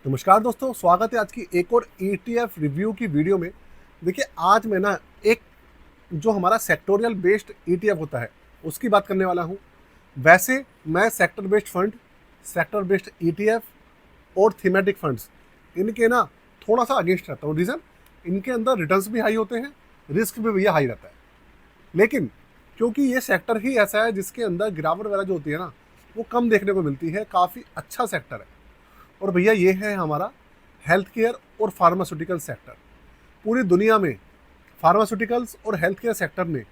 नमस्कार दोस्तों, स्वागत है आज की एक और ETF रिव्यू की वीडियो में। देखिए, आज मैं ना एक जो हमारा सेक्टोरियल बेस्ड ETF होता है उसकी बात करने वाला हूँ। वैसे मैं sector based fund, sector based ETF और थीमेटिक फंड्स इनके ना थोड़ा सा अगेंस्ट रहता हूँ। रीज़न, इनके अंदर रिटर्न्स भी हाई होते हैं, रिस्क भी भैया हाई रहता है। लेकिन क्योंकि ये सेक्टर ही ऐसा है जिसके अंदर गिरावट वगैरह जो होती है ना वो कम देखने को मिलती है, काफ़ी अच्छा सेक्टर है। और भैया ये है हमारा हेल्थ केयर और फार्मास्यूटिकल सेक्टर। पूरी दुनिया में फार्मास्यूटिकल्स और हेल्थ केयर सेक्टर ने,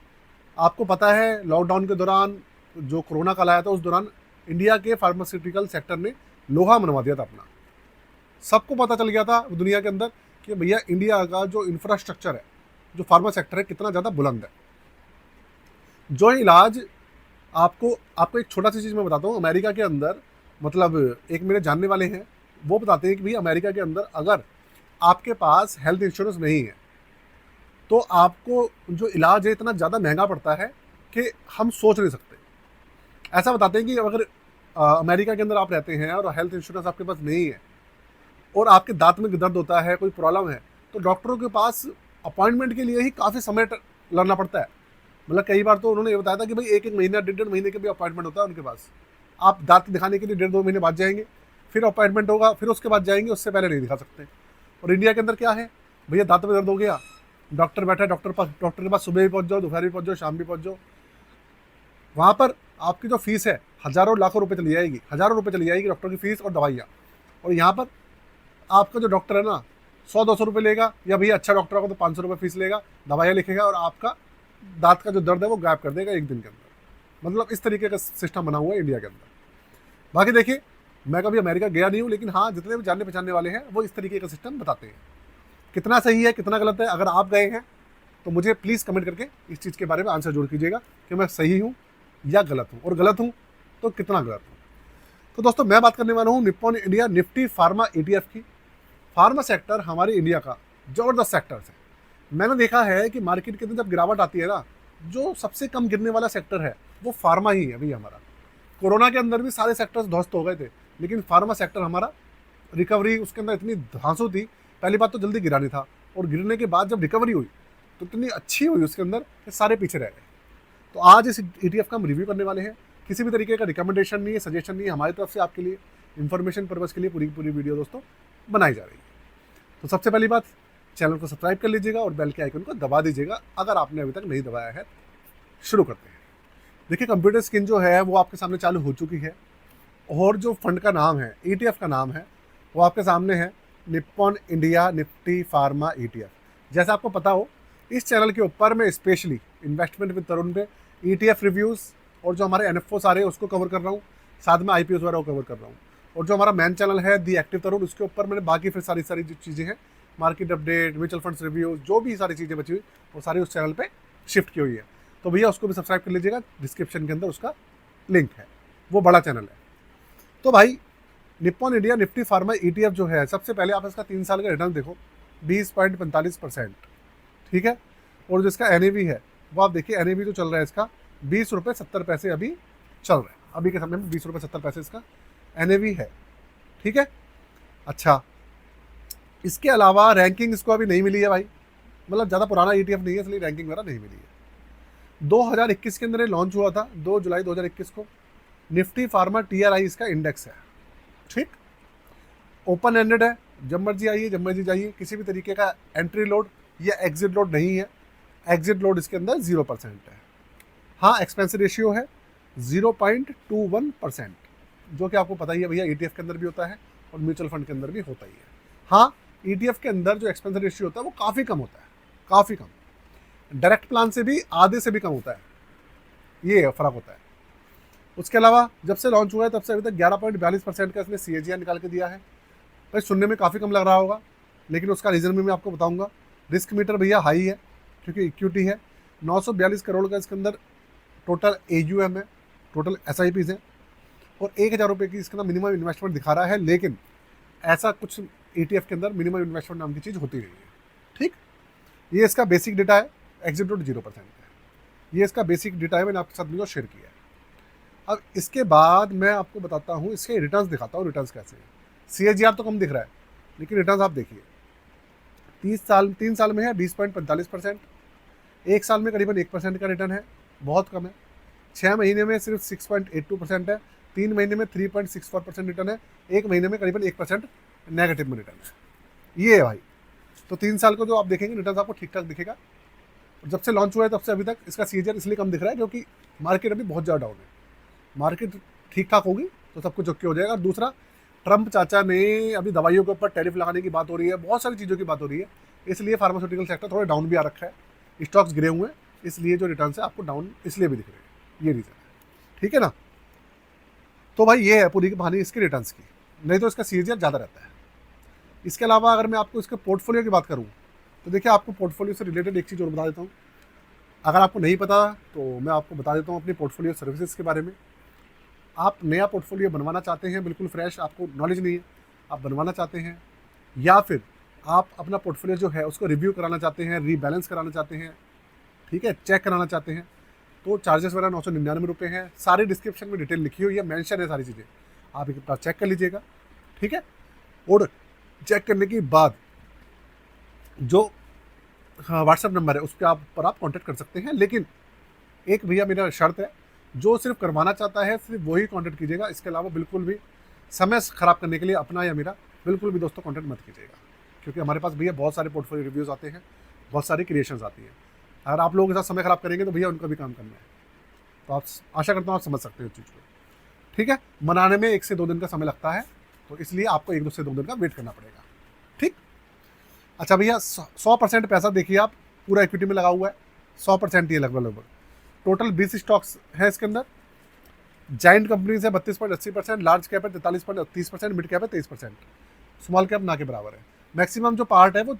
आपको पता है लॉकडाउन के दौरान जो कोरोना काल आया था उस दौरान इंडिया के फार्मास्यूटिकल सेक्टर ने लोहा मनवा दिया था अपना। सबको पता चल गया था दुनिया के अंदर कि भैया इंडिया का जो इंफ्रास्ट्रक्चर है, जो फार्मा सेक्टर है, कितना ज़्यादा बुलंद है। जो इलाज आपको आपको एक छोटा सी चीज़ मैं बताता हूँ। अमेरिका के अंदर, मतलब एक मेरे जानने वाले हैं, वो बताते हैं कि भाई अमेरिका के अंदर अगर आपके पास हेल्थ इंश्योरेंस नहीं है तो आपको जो इलाज है इतना ज़्यादा महंगा पड़ता है कि हम सोच नहीं सकते। ऐसा बताते हैं कि अगर अमेरिका के अंदर आप रहते हैं और हेल्थ इंश्योरेंस आपके पास नहीं है और आपके दांत में दर्द होता है, कोई प्रॉब्लम है, तो डॉक्टरों के पास अपॉइंटमेंट के लिए ही काफ़ी समय लड़ना पड़ता है। मतलब कई बार तो उन्होंने ये बताया था कि भाई एक एक महीना, डेढ़ डेढ़ महीने के भी अपॉइंटमेंट होता है उनके पास। आप दांत दिखाने के लिए डेढ़ दो महीने बाद जाएंगे, फिर अपॉइंटमेंट होगा, फिर उसके बाद जाएंगे, उससे पहले नहीं दिखा सकते। और इंडिया के अंदर क्या है, भैया दांत में दर्द हो गया, डॉक्टर बैठा है, डॉक्टर के पास सुबह भी पहुंच जाओ, दोपहर भी पहुंच जाओ, शाम भी पहुंच जाओ। वहाँ पर आपकी जो फीस है हज़ारों लाखों रुपए चली जाएगी, हज़ारों रुपए चली जाएगी डॉक्टर की फीस और दवाइयाँ। और यहाँ पर आपका जो डॉक्टर है ना 100-200 रुपये लेगा, या भैया अच्छा डॉक्टर होगा तो 500 रुपये फीस लेगा, दवाइयाँ लिखेगा और आपका दांत का जो दर्द है वो गायब कर देगा एक दिन के अंदर। मतलब इस तरीके का सिस्टम बना हुआ है इंडिया के अंदर। बाकी देखिए, मैं कभी अमेरिका गया नहीं हूँ, लेकिन हाँ जितने भी जानने पहचानने वाले हैं वो इस तरीके का सिस्टम बताते हैं। कितना सही है कितना गलत है, अगर आप गए हैं तो मुझे प्लीज़ कमेंट करके इस चीज़ के बारे में आंसर जरूर कीजिएगा कि मैं सही हूँ या गलत हूँ, और गलत हूँ तो कितना गलत हूँ। तो दोस्तों, मैं बात करने वाला हूँ Nippon India Nifty pharma ETF की। फार्मा सेक्टर हमारे इंडिया का ज़बरदस्त सेक्टर है। मैंने देखा है कि मार्केट के अंदर जब गिरावट आती है ना, जो सबसे कम गिरने वाला सेक्टर है वो फार्मा ही है भैया हमारा। कोरोना के अंदर भी सारे सेक्टर्स ध्वस्त हो गए थे, लेकिन फार्मा सेक्टर हमारा रिकवरी उसके अंदर इतनी धांसू थी। पहली बात तो जल्दी गिरा नहीं था, और गिरने के बाद जब रिकवरी हुई तो इतनी अच्छी हुई उसके अंदर कि सारे पीछे रह गए। तो आज इस ETF का हम रिव्यू करने वाले हैं। किसी भी तरीके का रिकमेंडेशन नहीं है, सजेशन नहीं है, हमारी तरफ से आपके लिए इन्फॉर्मेशन पर्पज़ के लिए पूरी पूरी वीडियो दोस्तों बनाई जा रही है। तो सबसे पहली बात, चैनल को सब्सक्राइब कर लीजिएगा और बेल के आइकन को दबा दीजिएगा अगर आपने अभी तक नहीं दबाया है। शुरू करते हैं। देखिए, कंप्यूटर स्क्रीन जो है वो आपके सामने चालू हो चुकी है, और जो फंड का नाम है, ETF का नाम है, वो आपके सामने है, Nippon India Nifty pharma ETF। जैसा आपको पता हो, इस चैनल के ऊपर मैं स्पेशली इन्वेस्टमेंट विद तरुण पे ETF रिव्यूज़ और जो हमारे NFO सारे उसको कवर कर रहा हूँ, साथ में IPOs वगैरह को कवर कर रहा हूँ। और जो हमारा मेन चैनल है दी एक्टिव तरुण, उसके ऊपर मैंने बाकी फिर सारी सारी जो चीज़ें हैं, market update, mutual funds review, जो भी सारी चीज़ें बची हुई वो सारी उस चैनल पे शिफ्ट की हुई है। तो भैया उसको भी सब्सक्राइब कर लीजिएगा, डिस्क्रिप्शन के अंदर उसका लिंक है, वो बड़ा चैनल है। तो भाई, Nippon India Nifty pharma ETF जो है, सबसे पहले आप इसका 3 साल का रिटर्न देखो, 20.45%। ठीक है। और जो इसका NAV है वो आप देखिए, NAV जो चल रहा है इसका 20 रुपये 70 पैसे अभी चल रहा है। अभी के समय में 20 रुपये 70 पैसे इसका NAV है। ठीक है। अच्छा, इसके अलावा रैंकिंग इसको अभी नहीं मिली है भाई, मतलब ज़्यादा पुराना ETF नहीं है, इसलिए रैंकिंग वगैरह नहीं मिली है। 2021 के अंदर लॉन्च हुआ था, 2 जुलाई 2021 को। निफ्टी फार्मा TRI इसका इंडेक्स है। ठीक। ओपन एंडेड है, जब मर्जी आइए जब मर्जी जाइए, किसी भी तरीके का एंट्री लोड या एग्जिट लोड नहीं है। एग्जिट लोड इसके अंदर 0% है। हाँ, एक्सपेंस रेशियो है 0.21%, जो कि आपको पता ही है भैया, ETF के अंदर भी होता है और म्यूचुअल फंड के अंदर भी होता ही है। हाँ, ETF के अंदर जो एक्सपेंस रेशियो होता है वो काफ़ी कम होता है, काफ़ी कम। डायरेक्ट प्लान से भी आधे से भी कम होता है, ये फ़र्क होता है। उसके अलावा जब से लॉन्च हुआ है तब से अभी तक 11.42% का इसने CAGR निकाल के दिया है। भाई, सुनने में काफ़ी कम लग रहा होगा, लेकिन उसका रीज़न भी मैं आपको बताऊंगा। रिस्क मीटर भैया हाई है, क्योंकि इक्विटी है। 942 करोड़ का इसके अंदर टोटल AUM है, टोटल SIPs हैं, और 1000 रुपये की इसके अंदर मिनिमम इन्वेस्टमेंट दिखा रहा है। लेकिन ऐसा कुछ ETF के अंदर मिनिमम इन्वेस्टमेंट नाम की चीज़ होती नहीं है। ठीक। ये इसका बेसिक डेटा है, एग्जिट लोड 0% है। ये इसका बेसिक डेटा है, मैंने आपके साथ वीडियो शेयर किया है। अब इसके बाद मैं आपको बताता हूँ, इसके रिटर्न्स दिखाता हूँ, रिटर्न्स कैसे हैं। CAGR तो कम दिख रहा है, लेकिन रिटर्न आप देखिए 3 साल में है 20.45%, 1 साल में करीबन 1% का रिटर्न है, बहुत कम है। 6 महीने में सिर्फ 6.82% है, 3 महीने में 3.64% रिटर्न है, 1 महीने में करीबन 1% नेगेटिव में रिटर्न है। ये है भाई। तो 3 साल को जो आप देखेंगे रिटर्न आपको ठीक ठाक दिखेगा। जब से लॉन्च हुआ है तब से अभी तक इसका सीजर इसलिए कम दिख रहा है क्योंकि मार्केट अभी बहुत ज़्यादा डाउन है। मार्केट ठीक ठाक होगी तो सब कुछ ओके हो जाएगा। और दूसरा, ट्रम्प चाचा ने अभी दवाइयों के ऊपर टैरिफ लगाने की बात हो रही है, बहुत सारी चीज़ों की बात हो रही है, इसलिए फार्मास्यूटिकल सेक्टर थोड़ा डाउन भी आ रखा है, स्टॉक्स गिरे हुए हैं, इसलिए जो रिटर्न है आपको डाउन इसलिए भी दिख रहे हैं, ये रीज़न है। ठीक है ना। तो भाई ये है पूरी की कहानी इसके रिटर्न्स की, नहीं तो इसका सीजर ज़्यादा रहता है। इसके अलावा अगर मैं आपको इसके पोर्टफोलियो की बात करूँ तो देखिए, आपको पोर्टफोलियो से रिलेटेड एक चीज़ और बता देता हूँ। अगर आपको नहीं पता तो मैं आपको बता देता हूँ अपनी पोर्टफोलियो सर्विसेज के बारे में। आप नया पोर्टफोलियो बनवाना चाहते हैं, बिल्कुल फ्रेश, आपको नॉलेज नहीं है, आप बनवाना चाहते हैं, या फिर आप अपना पोर्टफोलियो जो है उसको रिव्यू कराना चाहते हैं, रीबैलेंस कराना चाहते हैं, ठीक है, चेक कराना चाहते हैं, तो चार्जेस वगैरह 999 रुपये हैं। सारी डिस्क्रिप्शन में डिटेल लिखी हुई है, मेंशन है सारी चीज़ें, आप एक बार चेक कर लीजिएगा। ठीक है। और चेक करने के बाद जो व्हाट्सएप नंबर है उस पर आप कॉन्टैक्ट कर सकते हैं। लेकिन एक भैया मेरा शर्त है, जो सिर्फ करवाना चाहता है सिर्फ वही कॉन्टैक्ट कीजिएगा। इसके अलावा बिल्कुल भी समय ख़राब करने के लिए अपना या मेरा बिल्कुल भी दोस्तों कॉन्टैक्ट मत कीजिएगा, क्योंकि हमारे पास भैया बहुत सारे पोर्टफोलियो रिव्यूज़ आते हैं, बहुत सारी क्रिएशंस आती हैं। अगर आप लोगों के साथ समय ख़राब करेंगे तो भैया उनका भी काम करना है। तो आप आशा करता हूँ आप समझ सकते हो इस चीज़ को। ठीक है। मनाने में 1 से 2 दिन का समय लगता है, तो इसलिए आपको 1 से 2 दिन का वेट करना पड़ेगा। ठीक। अच्छा भैया, 100% पैसा देखिए आप पूरा इक्विटी में लगा हुआ है, 100% ही लगभग टोटल 20 स्टॉक्स है इसके अंदर। जाइंट कंपनीज है 32.80%, लार्ज कैप है 43.30%, मिड कैप है 23%, स्मॉल कैप ना के बराबर है। मैक्सिमम जो पार्ट है वो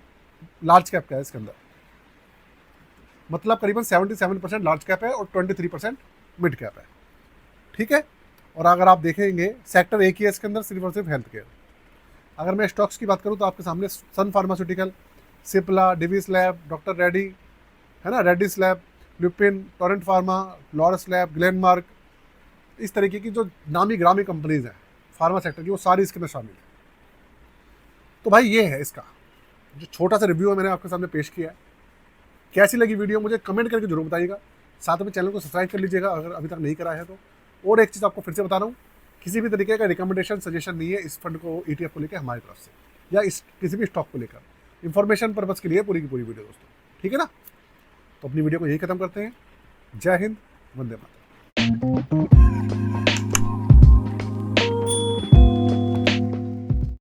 लार्ज कैप का है इसके अंदर, मतलब करीबन 77% लार्ज कैप है और 23% मिड कैप है। ठीक है। और अगर आप देखेंगे सेक्टर एक ही है इसके अंदर, सिर्फ और सिर्फ हेल्थ केयर। अगर मैं स्टॉक्स की बात करूं तो आपके सामने Sun pharmaceutical, Cipla, Divis lab, doctor Reddy है ना, Reddy's lab, Lupin, Torrent pharma, Laurus lab, Glenmark, इस तरीके की जो नामी ग्रामी कंपनीज हैं फार्मा सेक्टर की, वो सारी इसके अंदर शामिल है। तो भाई ये है इसका जो छोटा सा रिव्यू है मैंने आपके सामने पेश किया है। कैसी लगी वीडियो मुझे कमेंट करके जरूर बताइएगा। साथ में चैनल को सब्सक्राइब कर लीजिएगा अगर अभी तक नहीं करा है तो। और एक चीज़ आपको फिर से बता रहा हूँ, किसी भी तरीके का रिकमेंडेशन सजेशन नहीं है इस फंड को, ETF को लेकर हमारी तरफ से, या इस किसी भी स्टॉक को लेकर। इन्फॉर्मेशन पर्पज के लिए पूरी की पूरी वीडियो दोस्तों। ठीक है ना। तो अपनी वीडियो को यही खत्म करते हैं। जय हिंद, वंदे मातरम।